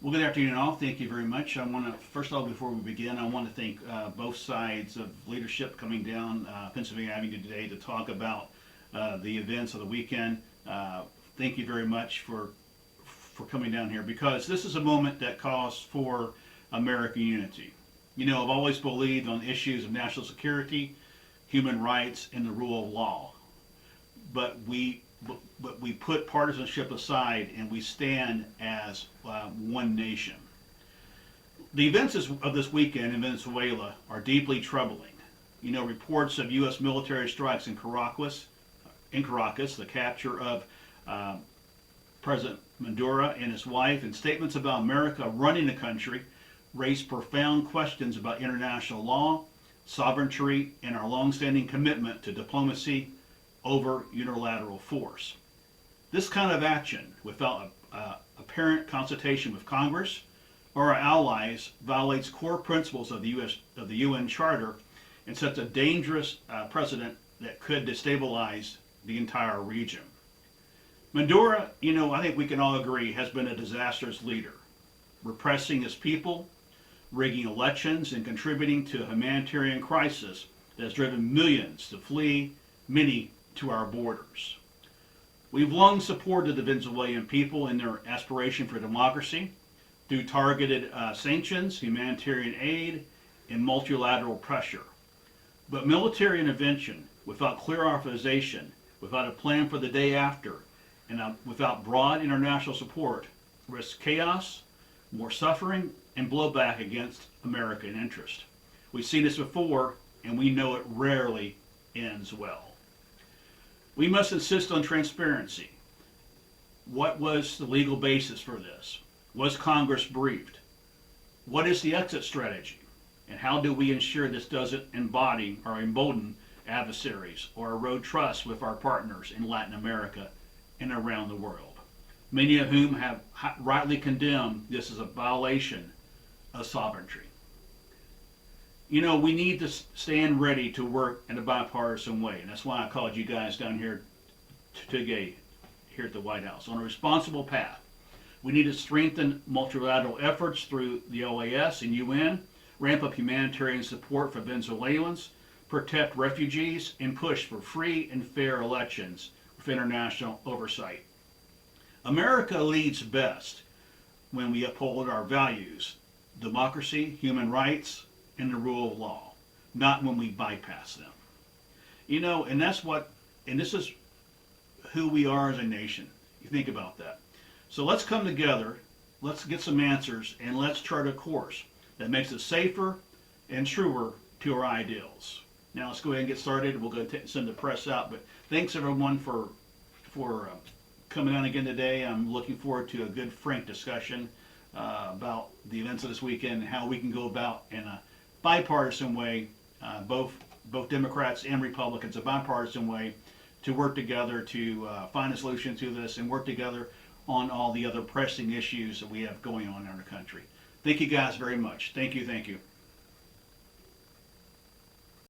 Well, good afternoon, all. Thank you very much. I want to, first of all, before we begin, I want to thank both sides of leadership coming down Pennsylvania Avenue today to talk about the events of the weekend. Thank you very much for coming down here because this is a moment that calls for American unity. You know, I've always believed on issues of national security, human rights, and the rule of law. But we put partisanship aside and we stand as one nation. The events of this weekend in Venezuela are deeply troubling. You know, reports of U.S. military strikes in Caracas, the capture of President Maduro and his wife, and statements about America running the country raise profound questions about international law, sovereignty, and our longstanding commitment to diplomacy over unilateral force. This kind of action, without apparent consultation with Congress or our allies, violates core principles of the UN Charter and sets a dangerous precedent that could destabilize the entire region. Maduro, you know, I think we can all agree, has been a disastrous leader, repressing his people, rigging elections, and contributing to a humanitarian crisis that has driven millions to flee, many to our borders. We've long supported the Venezuelan people in their aspiration for democracy through targeted sanctions, humanitarian aid, and multilateral pressure. But military intervention without clear authorization, without a plan for the day after, and without broad international support risks chaos, more suffering, and blowback against American interest. We've seen this before, and we know it rarely ends well. We must insist on transparency. What was the legal basis for this? Was Congress briefed? What is the exit strategy? And how do we ensure this doesn't embody or embolden adversaries or erode trust with our partners in Latin America and around the world, many of whom have rightly condemned this as a violation of sovereignty? You know, we need to stand ready to work in a bipartisan way, and that's why I called you guys down here today, here at the White House, on a responsible path. We need to strengthen multilateral efforts through the OAS and UN, ramp up humanitarian support for Venezuelans, protect refugees, and push for free and fair elections with international oversight. America leads best when we uphold our values, democracy, human rights, and the rule of law, not when we bypass them. You know, and this is who we are as a nation. You think about that. So let's come together, let's get some answers, and let's chart a course that makes us safer and truer to our ideals. Now let's go ahead and get started. We'll go send the press out, but thanks everyone for coming on again today. I'm looking forward to a good, frank discussion about the events of this weekend and how we can go about in a bipartisan way, both Democrats and Republicans, a bipartisan way to work together to find a solution to this and work together on all the other pressing issues that we have going on in our country. Thank you guys very much. Thank you, thank you.